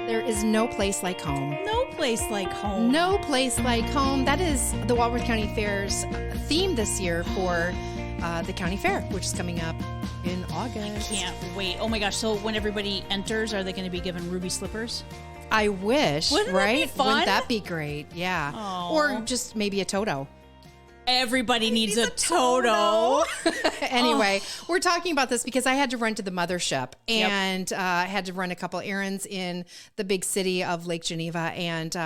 There is no place like home. No place like home. No place like home. That is the Walworth County Fair's theme this year for the county fair, which is coming up in August. I can't wait. Oh my gosh. So when everybody enters, are they going to be given ruby slippers? I wish, Wouldn't right? that be fun? Wouldn't that be great? Yeah. Aww. Or just maybe a Toto. Everybody needs a Toto. Anyway, we're talking about this because I had to run to the mothership and I had to run a couple errands in the big city of Lake Geneva. And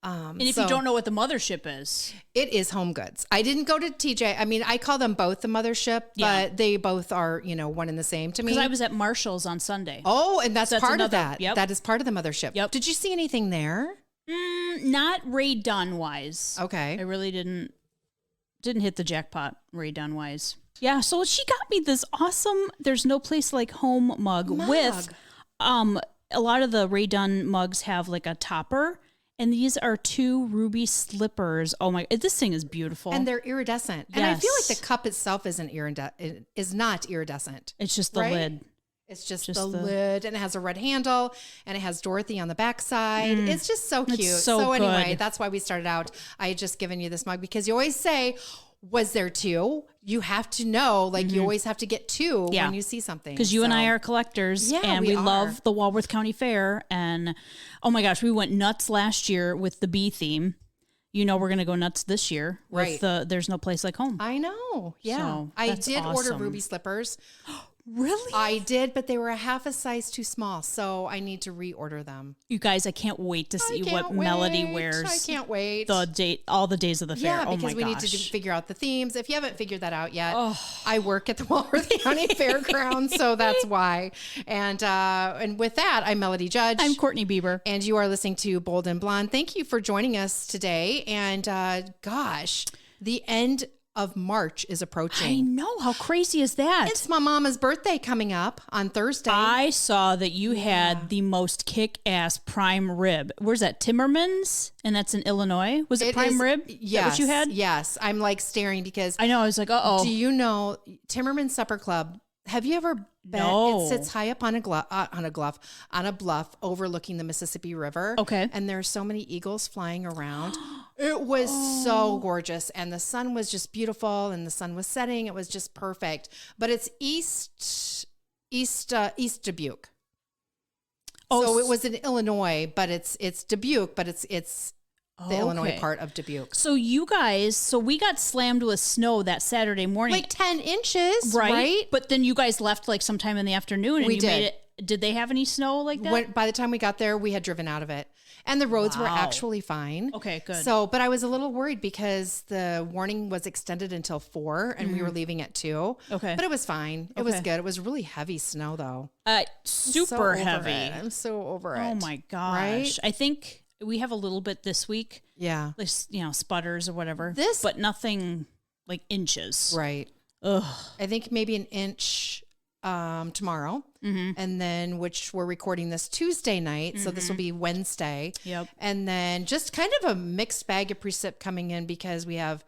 if you don't know what the mothership is, it is Home Goods. I didn't go to TJ. I mean, I call them both the mothership, but they both are, one and the same to me. Because I was at Marshall's on Sunday. Oh, and that's part of that. Yep. That is part of the mothership. Yep. Did you see anything there? Not Ray Dunn wise. Okay. I really didn't hit the jackpot Ray Dunn wise. Yeah, so she got me this awesome There's No Place Like Home mug. With a lot of the Ray Dunn mugs have like a topper, and these are 2 ruby slippers. Oh my, this thing is beautiful. And they're iridescent. Yes. And I feel like the cup itself is not iridescent. It's just the lid. It's just the lid, and it has a red handle, and it has Dorothy on the backside. It's just so cute. It's so good. Anyway, that's why we started out. I had just given you this mug because you always say, was there 2? You have to know, you always have to get 2 when you see something. Because you and I are collectors, and we love the Walworth County Fair. And oh my gosh, we went nuts last year with the bee theme. We're going to go nuts this year with There's No Place Like Home. I know. Yeah. So, I did order ruby slippers. Really? I did, but they were a half a size too small, so I need to reorder them. You guys, I can't wait to see what Melody wears. I can't wait. All the days of the fair. Yeah, because we need to figure out the themes. If you haven't figured that out yet, I work at the Walworth County Fairgrounds, so that's why. And with that, I'm Melody Judge. I'm Courtney Bieber. And you are listening to Bold and Blonde. Thank you for joining us today. And the end of March is approaching. I know. How crazy is that? It's my mama's birthday coming up on Thursday. I saw that you had the most kick-ass prime rib. Where's that? Timmerman's? And that's in Illinois? Was it prime rib? Yes. Is that what you had? Yes. I'm staring because I know. I was like, uh-oh. Do you know Timmerman's Supper Club? Have you ever been? No. It sits high up on a bluff overlooking the Mississippi River. Okay. And there's so many eagles flying around. It was so gorgeous, and the sun was just beautiful, and the sun was setting. It was just perfect. But it's East Dubuque. So it was in Illinois, but it's Dubuque, but it's the Illinois part of Dubuque. So you guys, we got slammed with snow that Saturday morning. 10 inches, right? But then you guys left sometime in the afternoon and made it. Did they have any snow like that? By the time we got there, we had driven out of it. And the roads were actually fine. Okay, good. But I was a little worried because the warning was extended until 4 and we were leaving at 2. Okay. But it was fine. It was good. It was really heavy snow though. Super heavy. I'm so over it. Oh my gosh. Right? I think we have a little bit this week. Yeah. Sputters or whatever. But nothing like inches. Right. Ugh. I think maybe an inch tomorrow. Mm-hmm. And then, which we're recording this Tuesday night. So this will be Wednesday. Yep. And then just kind of a mixed bag of precip coming in because we have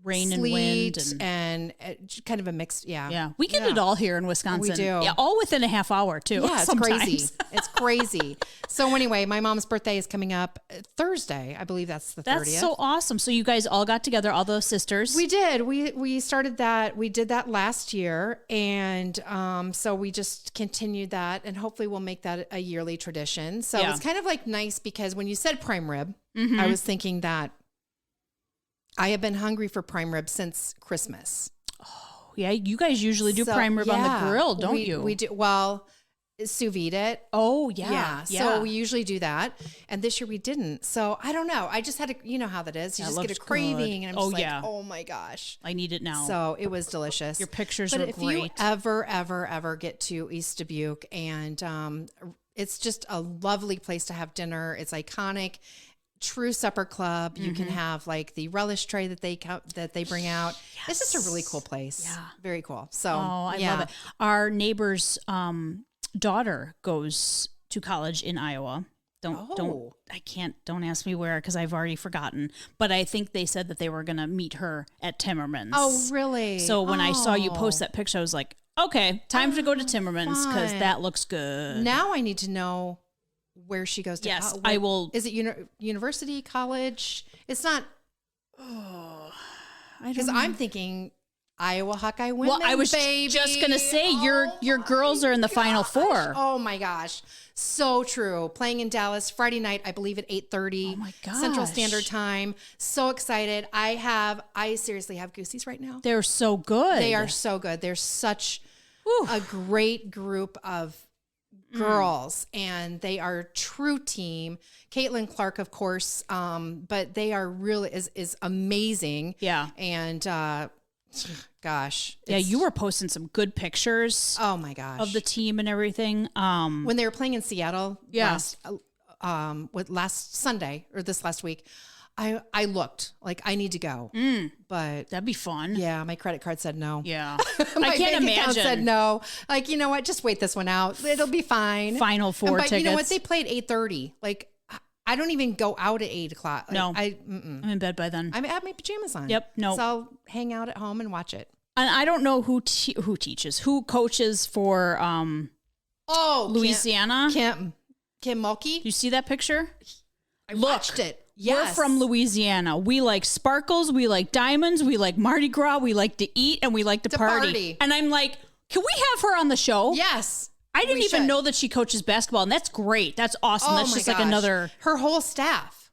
rain and wind and kind of a mixed, Yeah. We get it all here in Wisconsin. We do. Yeah, all within a half hour too. Yeah, it's sometimes. crazy. It's crazy. So anyway, my mom's birthday is coming up Thursday. I believe that's the 30th. That's so awesome. So you guys all got together, all the sisters. We did. We started that. We did that last year. And so we just continued that, and hopefully we'll make that a yearly tradition. So it's kind of nice because when you said prime rib, I was thinking that I have been hungry for prime rib since Christmas. Oh, yeah. You guys usually do prime rib on the grill, don't you? We do. Well, sous vide it. Oh, yeah. So we usually do that. And this year we didn't. So I don't know. I just had you know how that is. You just get a craving. And I'm just oh my gosh. I need it now. So it was delicious. Your pictures are great. But if you ever get to East Dubuque, and it's just a lovely place to have dinner. It's iconic. True supper club. You can have the relish tray that they bring out. Yes. It's just a really cool place. Yeah. Very cool. So I love it. Our neighbor's daughter goes to college in Iowa. Don't ask me where because I've already forgotten. But I think they said that they were gonna meet her at Timmerman's. Oh, really? So when I saw you post that picture, I was like, okay, time to go to Timmerman's because that looks good. Now I need to know where she goes to. Yes, I will. Is it university, college? It's not. Oh, I don't Because know. I'm thinking Iowa Hawkeye women. Well, I was baby. just gonna say your girls are in the Final Four. Oh my gosh, so true. Playing in Dallas Friday night, I believe at 8:30 Oh my gosh. Central Standard Time. So excited! I seriously have goosies right now. They're so good. They are so good. They're such Whew. a great group of girls, and they are a true team. Caitlin Clark, of course, but they are really is amazing. Yeah. And gosh, Yeah, you were posting some good pictures oh my gosh of the team and everything. when they were playing in Seattle. Yeah. last Sunday or this last week. I looked like I need to go, but That'd be fun. yeah, my credit card said no. Yeah. My I can't bank account imagine. said no. Like, you know what? Just wait this one out. It'll be fine. Final Four But you know what? tickets. They played 8:30. Like, I don't even go out at 8 o'clock. Like, No. I'm I'm in bed by then. at my pajamas on. Yep, no. So I'll hang out at home and watch it. And I don't know who coaches for Oh, Louisiana. Kim Mulkey. Do you see that picture? I watched it. Yes. We're from Louisiana. We like sparkles. We like diamonds. We like Mardi Gras. We like to eat and we like to party. And I'm like, can we have her on the show? Yes. I didn't we even should. know that she coaches basketball, and that's great. That's awesome. Oh That's my just like gosh. another. Her whole staff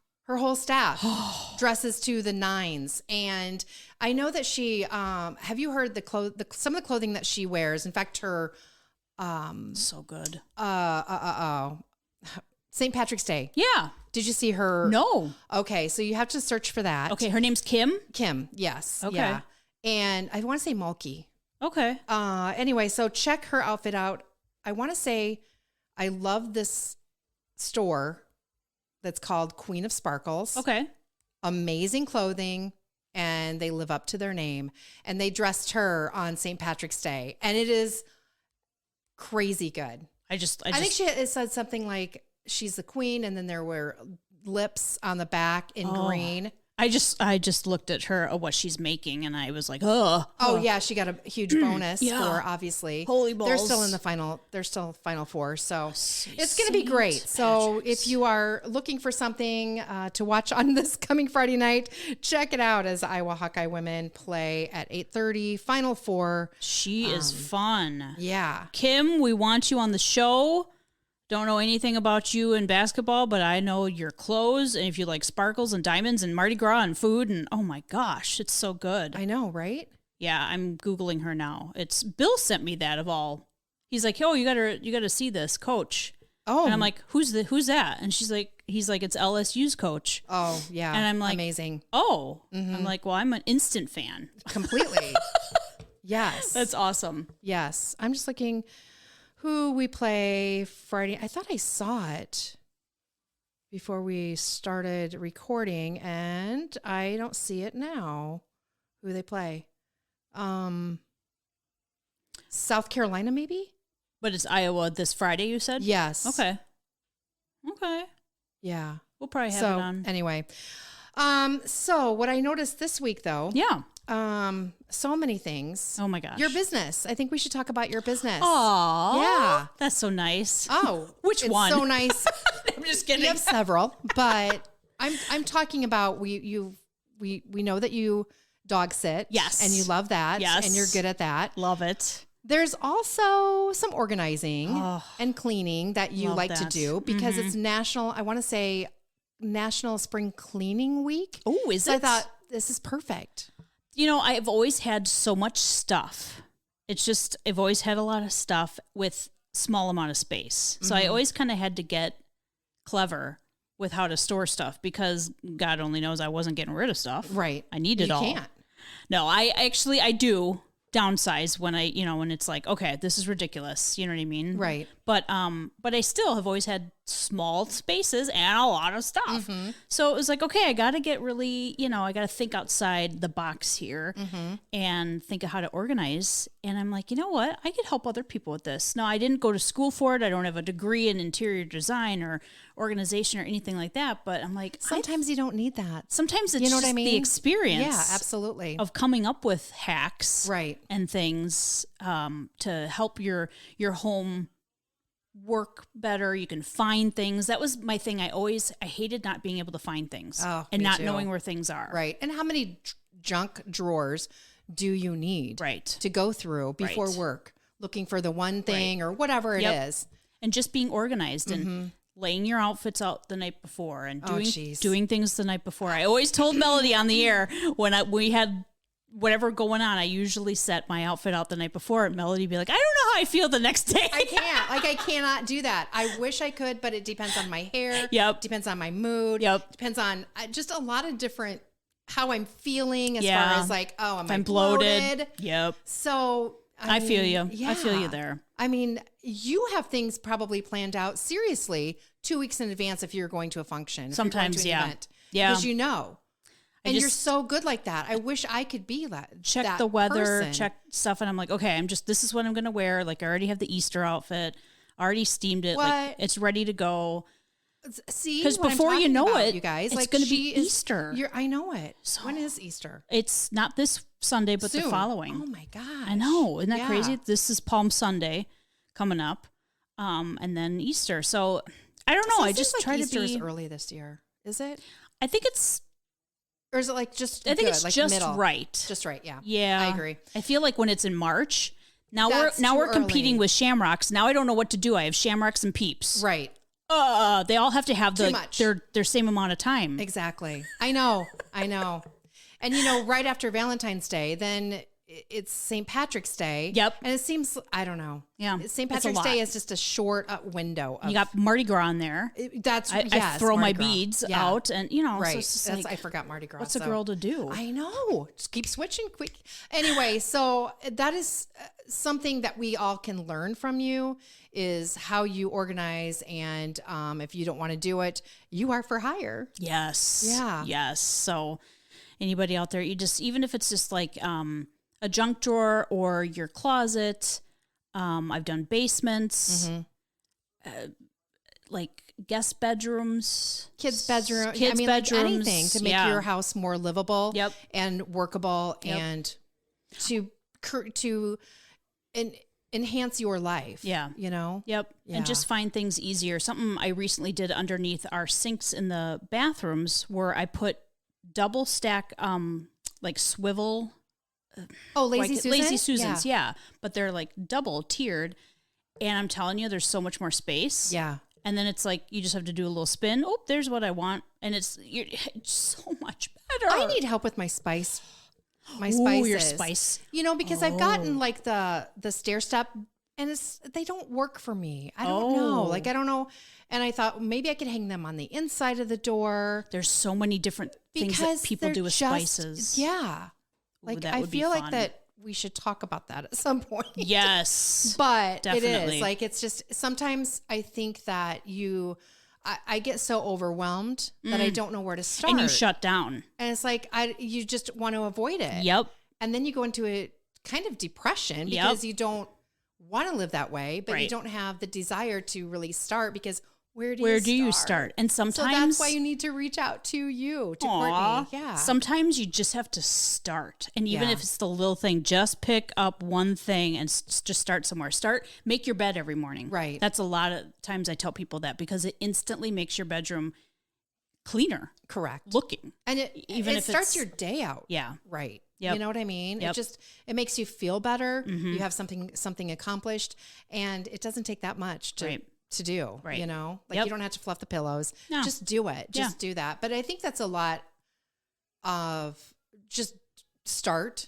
dresses to the nines. And I know that she, have you heard some of the clothing that she wears? In fact, her, So good. St. Patrick's Day. Yeah. Did you see her? No. Okay. So you have to search for that. Okay. Her name's Kim. Kim. Yes. Okay. Yeah. And I want to say Mulkey. Okay. Anyway, so check her outfit out. I want to say I love this store that's called Queen of Sparkles. Okay. Amazing clothing, and they live up to their name. And they dressed her on St. Patrick's Day, and it is crazy good. I think It said something like she's the queen, and then there were lips on the back in green. I just looked at her what she's making, and I was like, oh. Oh yeah, she got a huge bonus Yeah. for obviously. Holy They're balls. still in the final. They're still Final Four, so it's going to be great. So if you are looking for something to watch on this coming Friday night, check it out as Iowa Hawkeye women play at 8:30. Final Four. She is fun. Yeah. Kim, we want you on the show. Don't know anything about you in basketball, but I know your clothes, and if you like sparkles and diamonds and Mardi Gras and food, and oh my gosh, it's so good. I know, right? Yeah, I'm Googling her now. It's Bill sent me that of all. He's like, "Oh, you gotta see this coach." Oh, And I'm like, who's that? And he's like, it's LSU's coach. oh yeah. And I'm like, amazing. Oh, I'm like, well, I'm an instant fan. Completely. Yes. That's awesome. Yes. I'm just looking who we play Friday. I thought I saw it before we started recording, and I don't see it now. Who they play? South Carolina, maybe? But it's Iowa this Friday, you said? Yes. Okay. Yeah. We'll probably have So it on. anyway, so what I noticed this week though, Yeah. so many things. Oh my gosh. Your business. I think we should talk about your business. Aw. Yeah. That's so nice. Oh, Which it's one? So nice. I'm just kidding. We have several, but I'm talking about we know that you dog sit. Yes. And you love that. Yes. And you're good at that. Love it. There's also some organizing and cleaning that you Love like to that. do because it's I want to say National Spring Cleaning Week. Oh, is So it? I thought this is perfect. You know, I've always had so much stuff. It's just, I've always had a lot of stuff with small amount of space. So I always kind of had to get clever with how to store stuff because God only knows I wasn't getting rid of stuff. Right. I need it You all. can't. No, I do downsize when when it's like, okay, this is ridiculous. You know what I mean? Right. But I still have always had small spaces and a lot of stuff. Mm-hmm. So it was like, okay, I got to get really, I got to think outside the box here and think of how to organize. And I'm like, you know what? I could help other people with this. Now, I didn't go to school for it. I don't have a degree in interior design or organization or anything like that. But I'm like, Sometimes you don't need that. sometimes it's You know what just I mean? the experience. Yeah, absolutely. Of coming up with hacks Right. and things to help your home work better. You can find things. That was my thing. I hated not being able to find things and not knowing where things are. Right. And how many junk drawers do you need to go through before work, looking for the one thing or whatever it is. And just being organized and laying your outfits out the night before and doing things the night before. I always told Melody on the air when we had whatever going on, I usually set my outfit out the night before, and Melody would be like, I don't know how I feel the next day. I can't. I cannot do that. I wish I could, but it depends on my hair. Yep. Depends on my mood. Yep. Depends on just a lot of different, how I'm feeling as far as like, am I bloated? Yep. So I feel you. Yeah. I feel you there. I mean, you have things probably planned out seriously 2 weeks in advance if you're going to a function. Sometimes, event, because you know. And you're so good like that. I wish I could be that. Check the weather, check stuff, and I'm like, okay, this is what I'm going to wear. Like, I already have the Easter outfit, already steamed it. Like, it's ready to go. See, because before you know it, you guys, it's going to be Easter. I know it. So, when is Easter? It's not this Sunday, but soon. The following. Oh my gosh. I know. Isn't that crazy? This is Palm Sunday coming up, and then Easter. So I don't know. So I just try Easter to be is early this year. Is it? I think it's. Or is it like just I think good, it's like just middle? right. Just right, yeah. Yeah. I agree. I feel like when it's in March, now That's we're too competing early. with Shamrocks. Now I don't know what to do. I have Shamrocks and Peeps. Right. They all have to have Too much. their same amount of time. Exactly. I know. And right after Valentine's Day, then it's St. Patrick's Day. Yep. And it seems, I don't know. Yeah. St. Patrick's Day is just a short window. You got Mardi Gras in there. I throw my beads out and, right. So it's just like, I forgot Mardi Gras. What's a girl to do? I know. Just keep switching quick. Anyway, so that is something that we all can learn from you is how you organize. And if you don't want to do it, you are for hire. Yes. Yeah. Yes. So anybody out there, even if it's just like, a junk drawer or your closet. I've done basements, like guest bedrooms, kids' bedrooms. Like anything to make your house more livable and workable and to enhance your life. Yeah. Yep. Yeah. And just find things easier. Something I recently did underneath our sinks in the bathrooms where I put double stack, like swivel. Lazy Susans, yeah. But they're like double tiered. And I'm telling you, there's so much more space. Yeah. And then it's like, you just have to do a little spin. Oh, there's what I want. And it's so much better. I need help with my spice. My Ooh, spices. your spice. Because I've gotten like the stair step and they don't work for me. I don't know. Like, I don't know. And I thought maybe I could hang them on the inside of the door. There's so many different things that people do with spices. Yeah. Like, I feel like that we should talk about that at some point. Yes. But definitely. It is. Like, it's just, sometimes I think that I get so overwhelmed that I don't know where to start. And you shut down. And it's like, you just want to avoid it. Yep. And then you go into a kind of depression because you don't want to live that way, but you don't have the desire to really start because where do you start? And sometimes, so that's why you need to reach out to Courtney. Yeah. Sometimes you just have to start. And even if it's the little thing, just pick up one thing and just start somewhere. Make your bed every morning. Right. That's a lot of times I tell people that because it instantly makes your bedroom cleaner. Correct. Looking. And it starts your day out. Yeah. Right. Yep. You know what I mean? Yep. It makes you feel better. You have something accomplished, and it doesn't take that much to do, right. You don't have to fluff the pillows. No. Just do it. Just do that. But I think that's a lot of just start.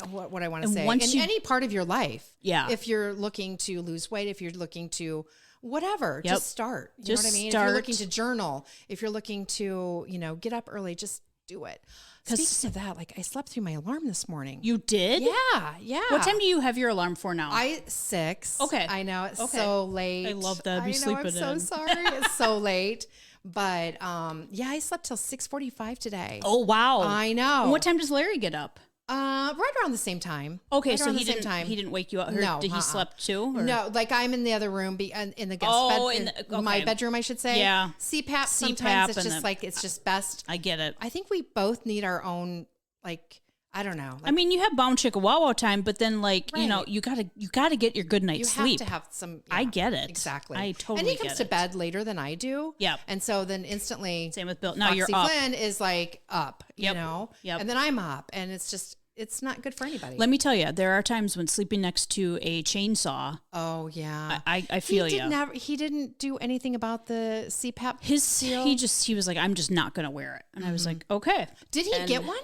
What I want to say. In any part of your life. Yeah. If you're looking to lose weight, if you're looking to whatever, just start. You know what I mean? If you're looking to journal, if you're looking to, get up early, just do it. Speaking of that, like I slept through my alarm this morning. You did? Yeah. What time do you have your alarm for now? 6. Okay. I know it's so late. I love that. I'm so sorry. It's so late. But I slept till 6:45 today. Oh wow. I know. And what time does Larry get up? Right around the same time. Okay, right so he didn't wake you up. No, did he slept too? Or? No, like I'm in the other room, in the guest bed, my bedroom, I should say. Yeah, CPAP. Sometimes it's just it's just best. I get it. I think we both need our own. Like I don't know. I mean, you have bound chicka wow wow time, but then like, you know, you gotta get your good night's sleep. You have to have some. I get it. Exactly. I totally And he get comes to bed later than I do. Yep. And so then instantly. Same with Bill. Now Foxy you're up. Flynn is like up, you know? Yep. And then I'm up. And it's not good for anybody. Let me tell you, there are times when sleeping next to a chainsaw. Oh yeah, I feel you. He didn't do anything about the CPAP. He was like, I'm just not gonna wear it, and I was like, okay. Did he get one?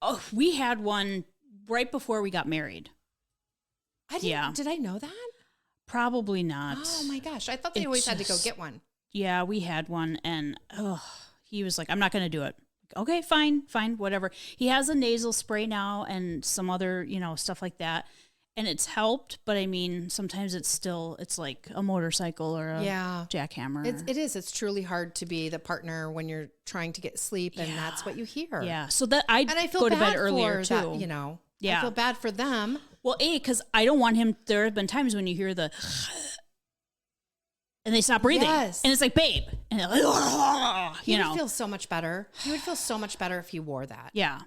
Oh, we had one right before we got married. Did I know that? Probably not. Oh my gosh, I thought they always had to go get one. Yeah, we had one, and he was like, I'm not gonna do it. Okay, fine, whatever. He has a nasal spray now and some other, stuff like that. And it's helped, but I mean, sometimes it's like a motorcycle or a jackhammer. It is. It's truly hard to be the partner when you're trying to get sleep and that's what you hear. Yeah. So that I go to bed earlier too. That, I feel bad for them. Well, because I don't want him. There have been times when you hear the and they stop breathing. Yes. And it's like, babe. And they're like, He would feel so much better. He would feel so much better if he wore that. Yeah.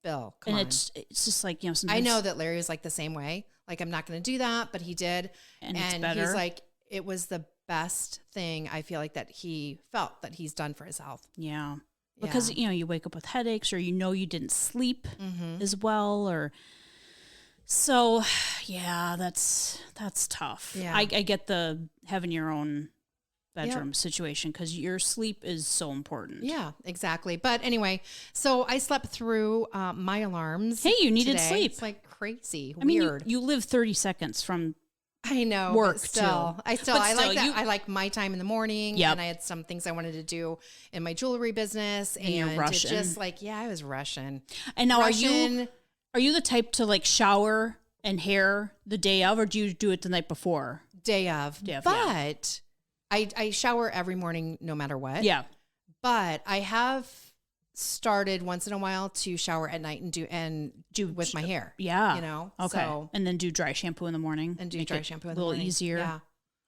Bill, come on. It's just like, sometimes. I know that Larry was like the same way. Like, I'm not going to do that, but he did. And it's better. He's like, it was the best thing I feel like that he felt that he's done for his health. Yeah. Because, you wake up with headaches or you didn't sleep as well or... So, yeah, that's tough. Yeah. I get the having your own bedroom situation because your sleep is so important. Yeah, exactly. But anyway, so I slept through my alarms. Hey, you needed today. sleep. It's like crazy. I mean, you live 30 seconds from I know work but still, too. I like that. I like my time in the morning. Yep. And I had some things I wanted to do in my jewelry business. And you're rushing. Just like, I was rushing. And now Are you the type to like shower and hair the day of, or do you do it the night before? Day of. But I shower every morning no matter what. Yeah. But I have started once in a while to shower at night and do with my hair. Yeah. Okay. So, and then do dry shampoo in the morning. And do dry shampoo in the morning. A little easier. Yeah.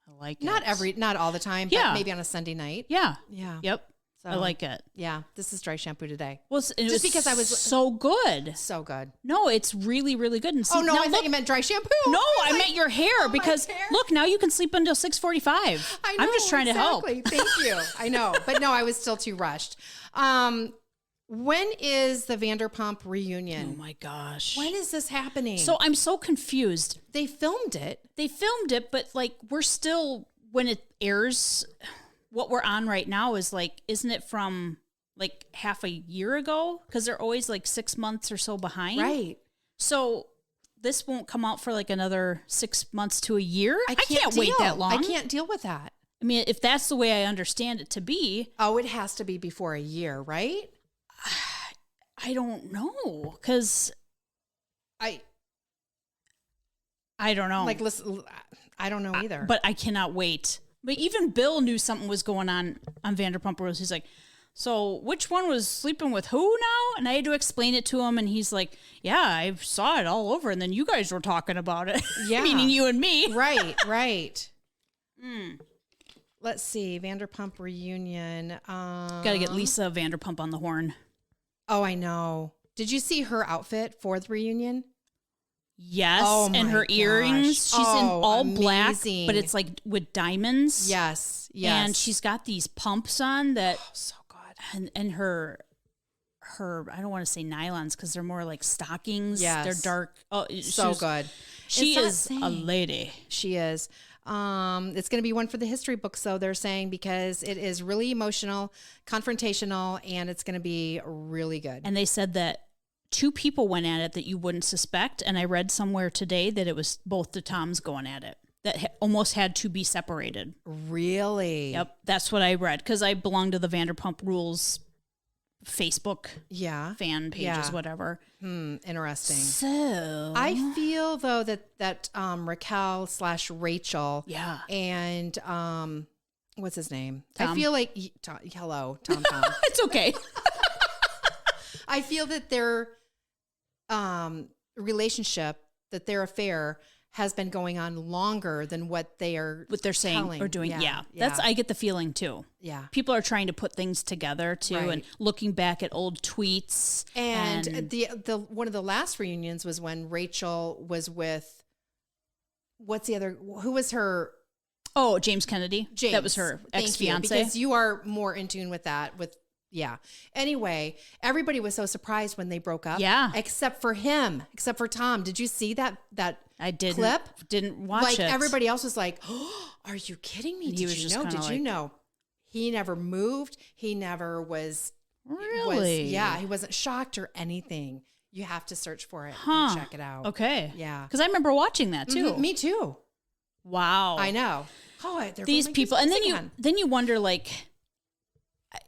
I like it. Not all the time, but maybe on a Sunday night. Yeah. Yeah. Yep. So, I like it. Yeah, this is dry shampoo today. Well, just because I was so good. So good. No, it's really, really good. And I thought you meant dry shampoo. No, I meant your hair because look, now you can sleep until 6:45. I'm just trying to help. Thank you. I know, but no, I was still too rushed. When is the Vanderpump reunion? Oh my gosh. When is this happening? So I'm so confused. They filmed it, but like we're still when it airs. What we're on right now is like, isn't it from like half a year ago? Because they're always like 6 months or so behind. Right. So this won't come out for like another 6 months to a year. I can't wait that long. I can't deal with that. I mean, if that's the way I understand it to be. Oh, it has to be before a year, right? I don't know. Because I don't know. Like, listen, I don't know either. But I cannot wait. But even Bill knew something was going on Vanderpump Rules. He's like, so which one was sleeping with who now? And I had to explain it to him. And he's like, yeah, I saw it all over. And then you guys were talking about it. Yeah. Meaning you and me. Right. Let's see. Vanderpump reunion. Got to get Lisa Vanderpump on the horn. Oh, I know. Did you see her outfit for the reunion? Yes, and her earrings. She's in all black, but it's like with diamonds. Yes. And she's got these pumps on that. Oh, so good. And her I don't want to say nylons because they're more like stockings. Yes. They're dark. Oh, so good. She is a lady. She is. It's going to be one for the history books, though, they're saying, because it is really emotional, confrontational, and it's going to be really good. And they said that 2 people went at it that you wouldn't suspect. And I read somewhere today that it was both the Toms going at it that almost had to be separated. Really? Yep. That's what I read because I belong to the Vanderpump Rules Facebook fan pages, whatever. Interesting. So I feel, though, that Raquel / Rachel and what's his name? Tom. I feel like, hello, Tom. It's okay. I feel that their relationship, that their affair has been going on longer than what they're saying telling. or doing. Yeah. That's, I get the feeling too. Yeah. People are trying to put things together too, Right. and looking back at old tweets. And the one of the last reunions was when Rachel was with, who was her? Oh, James Kennedy. James. That was her ex-fiance. Because you are more in tune with that. Yeah. Anyway, everybody was so surprised when they broke up. Yeah. Except for him, except for Tom. Did you see that I didn't, clip? Didn't watch it. Like everybody else was like, oh, are you kidding me? He was just kinda Did you know? He never moved. He never was. Really? He wasn't shocked or anything. You have to search for it Huh. and check it out. Okay. Yeah. Because I remember watching that too. Me too. Wow. I know. Oh, these people, and then you wonder, like,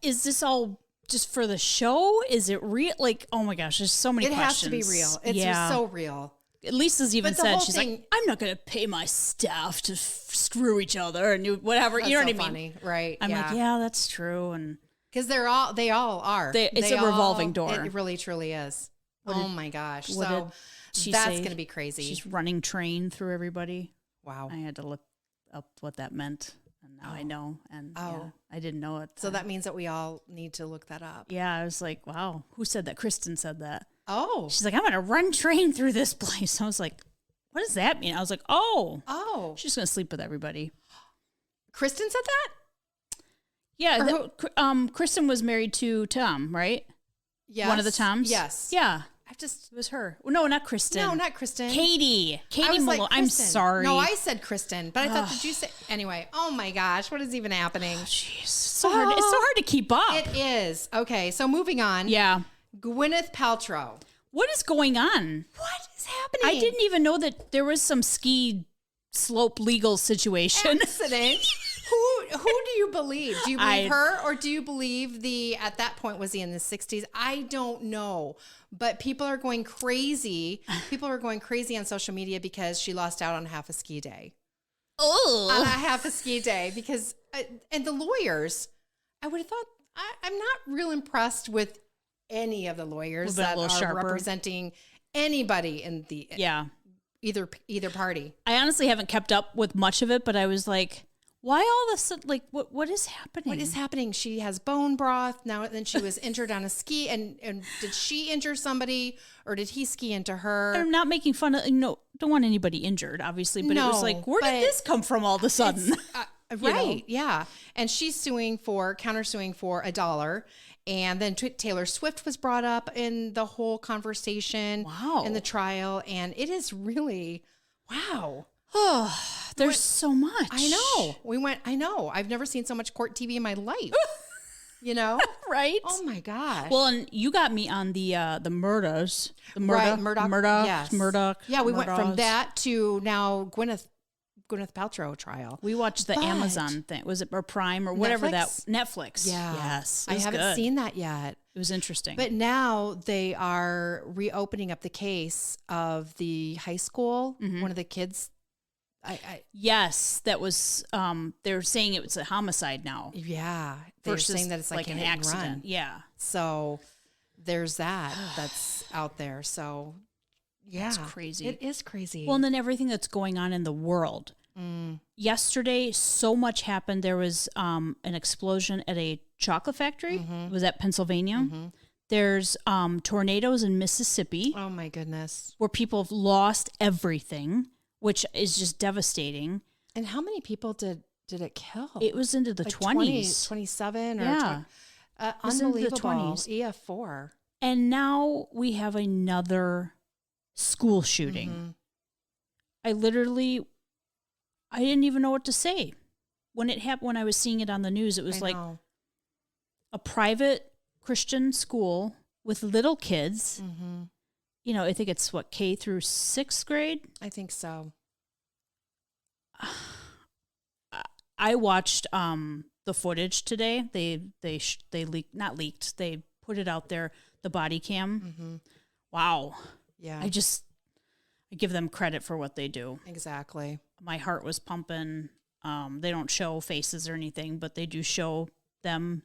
is this all just for the show? Is it real? Like, oh my gosh, there's so many questions. It has to be real. It's just so real. Lisa's even said, she's thing, like, I'm not going to pay my staff to screw each other and do whatever. You know what I mean? Funny, right? I'm like, yeah, that's true. And because they all are. It's a revolving door. It really, truly is. Oh my gosh. So that's going to be crazy. She's running train through everybody. Wow. I had to look up what that meant. And now I know. And I didn't know it. So that means that we all need to look that up. Yeah. I was like, wow. Who said that? Kristen said that. Oh. She's like, I'm going to run train through this place. I was like, what does that mean? I was like, oh. She's going to sleep with everybody. Kristen said that? Yeah. Kristen was married to Tom, right? Yes. One of the Toms? Yes. Yeah. It was her. Well, no, not Kristen. No, not Kristen. Katie Malone. Like, I'm sorry. No, I said Kristen, but I thought, did you say? Anyway, oh my gosh, what is even happening? Jeez. So hard. It's so hard to keep up. It is. Okay, so moving on. Yeah. Gwyneth Paltrow. What is going on? What is happening? I didn't even know that there was some ski slope legal situation. Accident. Who do you believe? Do you believe her, or do you believe at that point, was he in the 60s? I don't know. But people are going crazy. People are going crazy on social media because she lost out on half a ski day. Oh. On a half a ski day because, and the lawyers, I would have thought, I'm not real impressed with any of the lawyers that are representing anybody in the either party. I honestly haven't kept up with much of it, but I was like, why all this? Like, what is happening? What is happening? She has bone broth now. Then she was injured on a ski, and did she injure somebody, or did he ski into her? I'm not making fun of. Don't want anybody injured, obviously, but it was like, where did this come from all of a sudden? Right? Yeah, and she's countersuing for $1, and then Taylor Swift was brought up in the whole conversation. Wow, in the trial, and it is really wow. Oh, there's so much. I know. I know. I've never seen so much court TV in my life. You know? Right? Oh my gosh. Well, and you got me on the Murdochs. Murdoch. Yes. Murdoch. Yeah, we went from that to now Gwyneth Paltrow trial. We watched the Amazon thing. Was it or Prime or whatever Netflix? Netflix. Yeah. Yes. I haven't seen that yet. It was interesting. But now they are reopening up the case of the high school. Mm-hmm. One of the kids. Yes, that was. They're saying it was a homicide now. Yeah, they're saying that it's like an accident. Run. Yeah. So there's that's out there. So yeah, it's crazy. It is crazy. Well, and then everything that's going on in the world. Yesterday, so much happened. There was an explosion at a chocolate factory. Mm-hmm. It was at Pennsylvania. Mm-hmm. There's tornadoes in Mississippi. Oh my goodness, where people have lost everything, which is just devastating. And how many people did it kill? It was into the 20s. 27 or yeah. Unbelievable. The 20s. EF4. And now we have another school shooting. Mm-hmm. I didn't even know what to say. When it happened, when I was seeing it on the news, it was like a private Christian school with little kids. Mm-hmm. You know, I think it's K through 6th grade? I think so. I watched the footage today. They not leaked. They put it out there, the body cam. Mm-hmm. Wow. Yeah. I give them credit for what they do. Exactly. My heart was pumping. They don't show faces or anything, but they do show them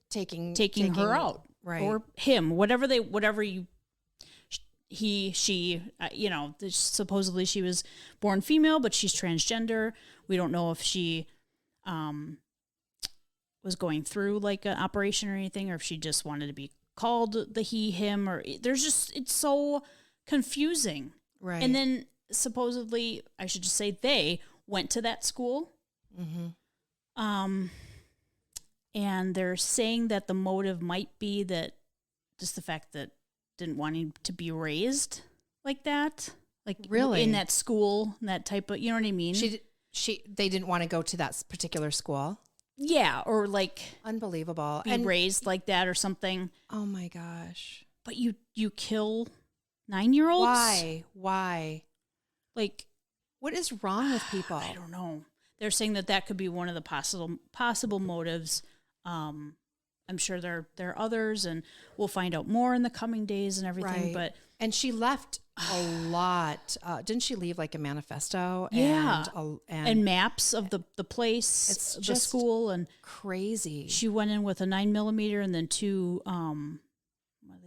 taking her out. Right. Or him, whatever you she, supposedly she was born female, but she's transgender. We don't know if she was going through like an operation or anything, or if she just wanted to be called the he, him, or it's so confusing. Right. And then supposedly, I should just say they went to that school. And they're saying that the motive might be that just the fact that didn't want him to be raised like that, like really in that school, that type of, you know what I mean? They didn't want to go to that particular school. Yeah, or like unbelievable, be raised like that or something. Oh my gosh! But you kill 9-year-olds? Why? Like, what is wrong with people? I don't know. They're saying that could be one of the possible motives. I'm sure there are others, and we'll find out more in the coming days and everything. Right. And she left a lot. Didn't she leave like a manifesto? Yeah, and maps of the place, it's the just school, and crazy. She went in with a 9mm and then 2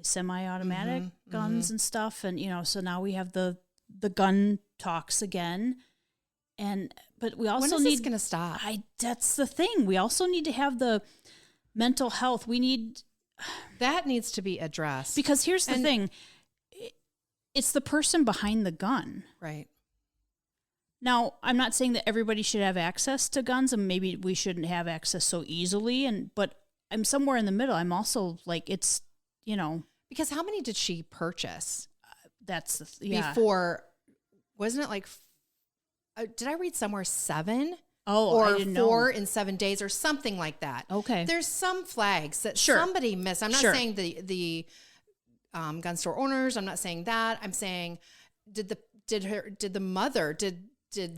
semi-automatic guns and stuff, and so now we have the gun talks again. But we also when is this going to stop? That's the thing. We also need to have the mental health. That needs to be addressed. Because here's the thing. It's the person behind the gun. Right. Now, I'm not saying that everybody should have access to guns, and maybe we shouldn't have access so easily. But I'm somewhere in the middle. I'm also like, it's, because how many did she purchase? That's before, wasn't it like, did I read somewhere 7? Oh, or I didn't 4 know. in 7 days or something like that. Okay. There's some flags that Sure. somebody missed. I'm not Sure. saying the gun store owners. I'm not saying that. I'm saying did the mother, did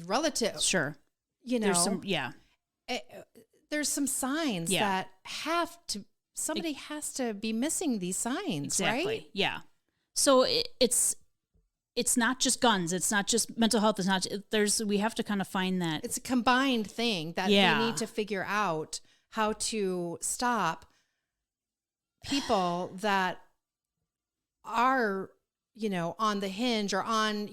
relatives. Sure. There's some signs that somebody has to be missing these signs, exactly. Right? Yeah. So it's not just guns. It's not just mental health. It's not. We have to kind of find that. It's a combined thing that we need to figure out how to stop people that are, on the hinge or on,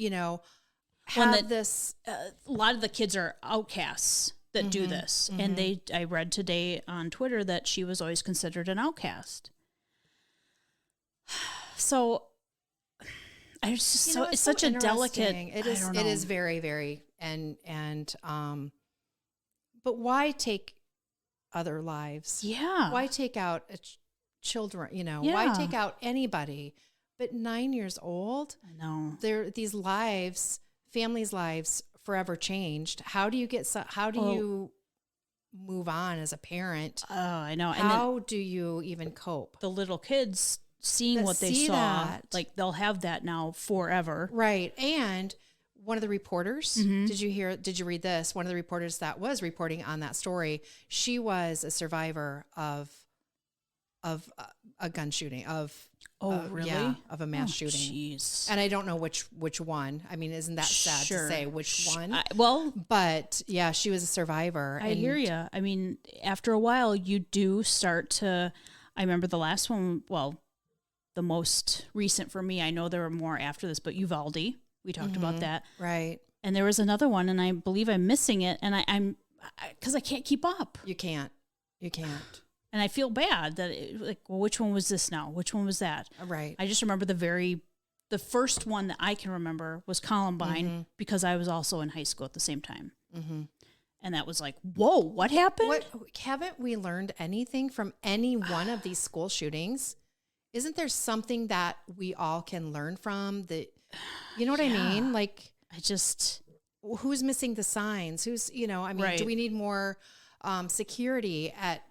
this. A lot of the kids are outcasts that do this, and I read today on Twitter that she was always considered an outcast. So. It's just it's such a delicate. It is very, very, but why take other lives? Yeah. Why take out children? Yeah. Why take out anybody? But 9 years old. I know. These lives, families' lives, forever changed. How do you you move on as a parent? Oh, I know. How do you even cope? The little kids. Seeing what they saw, like they'll have that now forever. Right. And one of the reporters, did you read this? One of the reporters that was reporting on that story, she was a survivor of a gun shooting, really? Yeah, of a mass shooting. Jeez. And I don't know which one. I mean, isn't that sad to say which one? But yeah, she was a survivor. I hear you. I mean, after a while, you do start to, I remember the last one, the most recent for me, I know there were more after this, but Uvalde, we talked about that. Right. And there was another one, and I believe I'm missing it, and I'm because I can't keep up. You can't. And I feel bad that, which one was this now? Which one was that? Right. I just remember the first one that I can remember was Columbine, because I was also in high school at the same time. And that was like, whoa, what happened? Haven't we learned anything from any one of these school shootings? Isn't there something that we all can learn from that, you know what I mean? Like, who's missing the signs? Who's, right. Do we need more security at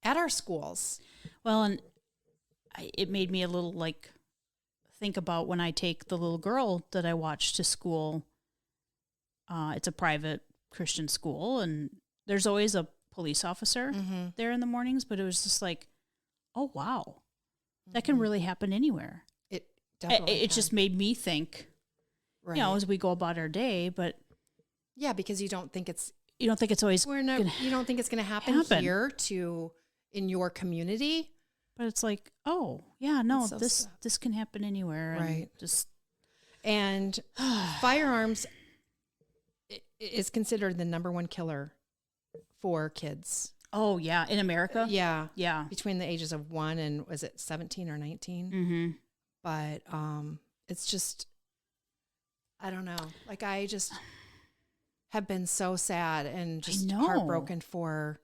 our schools? Well, and it made me a little think about when I take the little girl that I watch to school. It's a private Christian school, and there's always a police officer there in the mornings, but it was just like, oh, wow. That can really happen anywhere. It definitely It just made me think, as we go about our day, but yeah, because you don't think it's always you don't think it's going to happen here in your community, but it's like, oh yeah, no, this can happen anywhere, right? And just And firearms is considered the number one killer for kids. Oh, yeah. In America? Yeah. Yeah. Between the ages of 1 and, was it 17 or 19? Mm-hmm. But it's just, I don't know. Like, I just have been so sad and just heartbroken for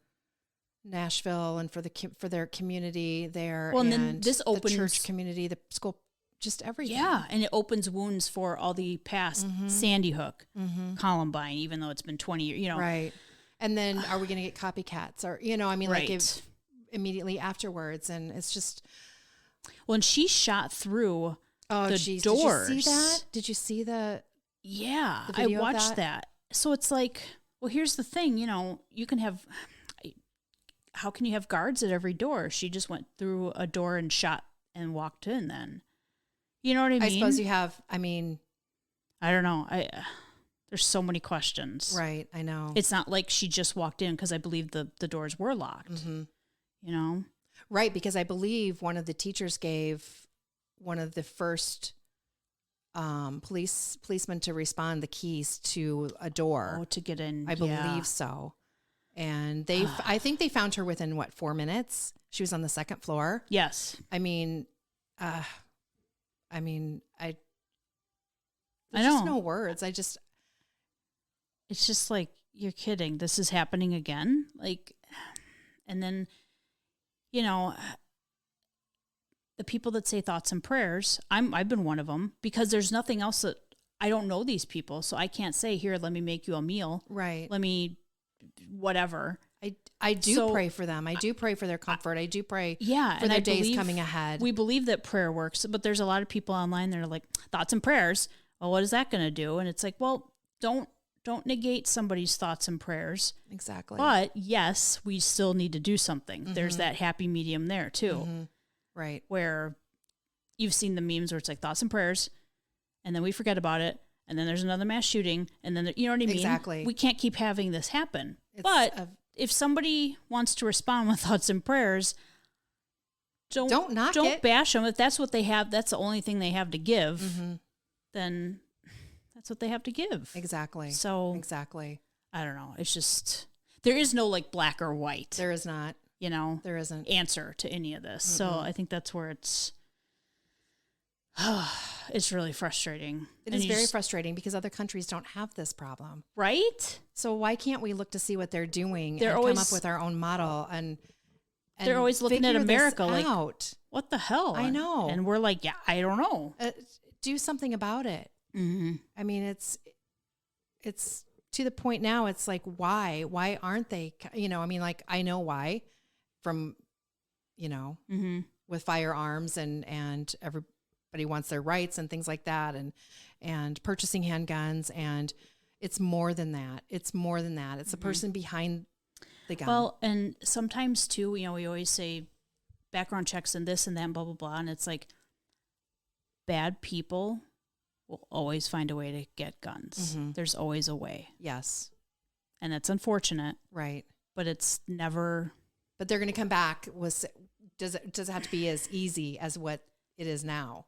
Nashville and for their community there. Well, and then this opens the church community, the school, just everything. Yeah, and it opens wounds for all the past Sandy Hook, Columbine, even though it's been 20 years, you know. Right. And then are we going to get copycats or, you know, I mean, like immediately afterwards. And it's just. Well, and she shot through the doors. Did you see that? Did you see Yeah, I watched that. So it's like, well, here's the thing, you know, how can you have guards at every door? She just went through a door and shot and walked in then. You know what I mean? I suppose you have, I mean. I don't know. There's so many questions. Right, I know. It's not like she just walked in because I believe the doors were locked. Mm-hmm. You know? Right, because I believe one of the teachers gave one of the first policemen to respond the keys to a door. Oh, to get in. I believe so. And I think they found her within 4 minutes. She was on the second floor. Yes. I mean, I know. Just no words. It's just like, you're kidding. This is happening again. Like, and then, you know, the people that say thoughts and prayers, I've been one of them, because there's nothing else that I don't know these people. So I can't say, here, let me make you a meal. Right. Let me, whatever. I do pray for them. I do pray for their comfort. I do pray for their days coming ahead. We believe that prayer works, but there's a lot of people online that are like, thoughts and prayers. Well, what is that going to do? And it's like, well, don't negate somebody's thoughts and prayers. Exactly. But yes, we still need to do something. Mm-hmm. There's that happy medium there too. Mm-hmm. Right. Where you've seen the memes where it's like thoughts and prayers, and then we forget about it. And then there's another mass shooting. And then, you know what I mean? Exactly. We can't keep having this happen. If somebody wants to respond with thoughts and prayers, don't bash them. If that's what they have, that's the only thing they have to give, then that's what they have to give. Exactly. So exactly. I don't know. It's just, there is no like black or white. There is not. You know, there isn't answer to any of this. So I think that's where it's really frustrating. It is very frustrating because other countries don't have this problem. Right? So why can't we look to see what they're doing and come up with our own model and they're always looking at America like, what the hell? I know. And we're like, yeah, I don't know. Do something about it. Mm-hmm. I mean, it's to the point now, it's like, why aren't they, you know, I mean, like, I know why from, you know, with firearms and everybody wants their rights and things like that and purchasing handguns. And it's more than that. It's more than that. It's the person behind the gun. Well, and sometimes too, you know, we always say background checks and this and that and blah, blah, blah. And it's like, bad people will always find a way to get guns. There's always a way. Yes. And that's unfortunate. Right. But it's never. But they're going to come back does it have to be as easy as what it is now?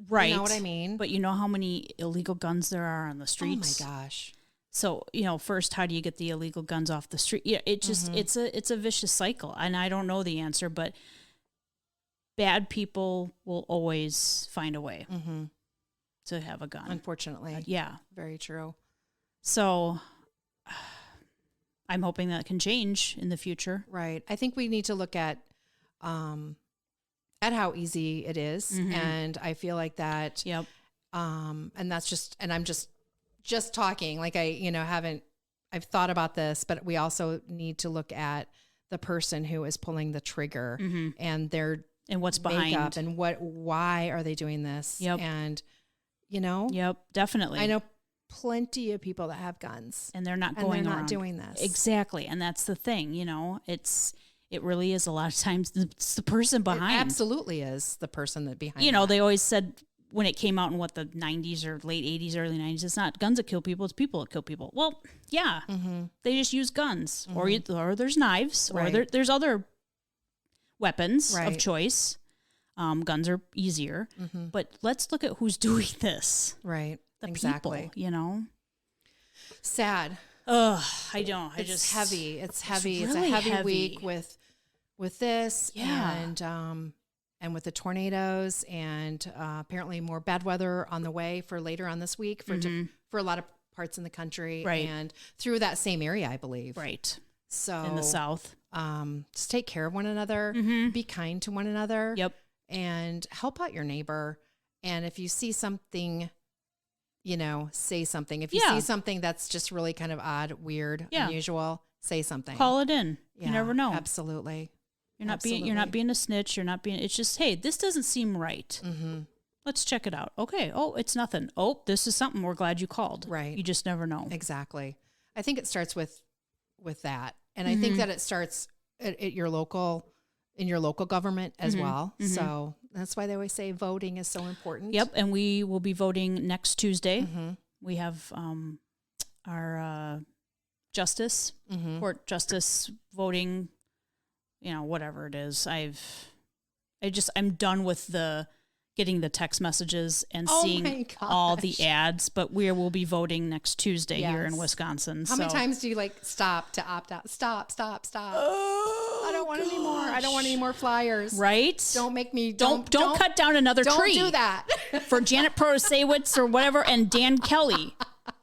Right. You know what I mean? But you know how many illegal guns there are on the streets? Oh my gosh. So, you know, first, how do you get the illegal guns off the street? Yeah, it just, it's a vicious cycle. And I don't know the answer, but bad people will always find a way to have a gun. Unfortunately. Yeah. Very true. So I'm hoping that can change in the future. Right. I think we need to look at how easy it is. And I feel like that. Yep. And that's just, and I'm just talking like I've thought about this, but we also need to look at the person who is pulling the trigger and their and what's behind and why are they doing this? Yep. And you know, yep, definitely. I know plenty of people that have guns and they're not not doing this. Exactly. And that's the thing, you know, it really is a lot of times it's the person behind. It absolutely is the person that behind. You know, they always said when it came out in the 90s or late 80s, early 90s, it's not guns that kill people, it's people that kill people. Well, yeah, they just use guns or there's knives or there's other weapons of choice. Guns are easier, but let's look at who's doing this. Right. The Exactly. people, Sad. Ugh, it's It's heavy. It's heavy. It's really a heavy heavy. week with this Yeah. and with the tornadoes and apparently more bad weather on the way for later on this week for a lot of parts in the country Right. and through that same area, I believe. Right. So In the South. just take care of one another, be kind to one another. Yep. And help out your neighbor. And if you see something, say something. If you see something that's just really kind of odd, weird, unusual, say something. Call it in. Yeah, You never know. Absolutely. You're not being a snitch. You're not being. It's just, hey, this doesn't seem right. Mm-hmm. Let's check it out. Okay. Oh, it's nothing. Oh, this is something. We're glad you called. Right. You just never know. Exactly. I think it starts with that, and I think that it starts at in your local government as well. So that's why they always say voting is so important. Yep. And we will be voting next Tuesday. We have our justice, court justice voting. Whatever it is. I'm done with getting the text messages and seeing all the ads, but we will be voting next Tuesday here in Wisconsin. How many times do you stop to opt out? Stop. I don't want any more. I don't want any more flyers. Right? Don't make me. Don't cut down another tree. Don't do that. For Janet Protasiewicz or whatever and Dan Kelly.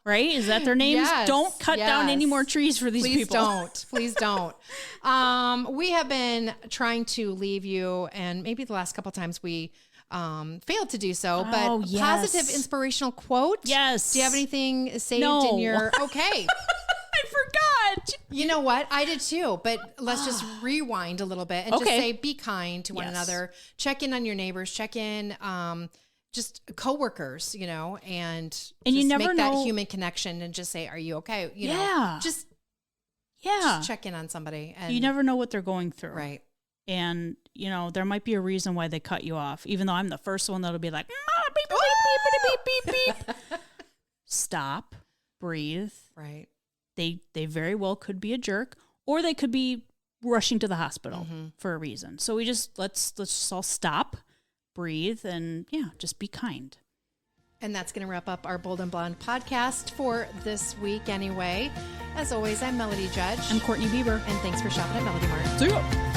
Right? Is that their names? Yes, don't cut down any more trees for these people. Please don't. We have been trying to leave you, and maybe the last couple of times we failed to do so, but positive inspirational quote. Yes. Do you have anything saved No. in your, okay. I forgot. You know what? I did too, but let's just rewind a little bit and just say, be kind to one another, check in on your neighbors, check in, just coworkers, and just you never make know that human connection and just say, are you okay? Just check in on somebody. And you never know what they're going through. Right. And, there might be a reason why they cut you off, even though I'm the first one that'll be like, beep, beep, beep, beep, beep. Stop, breathe. Right. They very well could be a jerk, or they could be rushing to the hospital for a reason. So we let's just all stop, breathe, and just be kind. And that's going to wrap up our Bold and Blonde podcast for this week anyway. As always, I'm Melody Judge. I'm Courtney Bieber. And thanks for shopping at Melody Mart. See ya.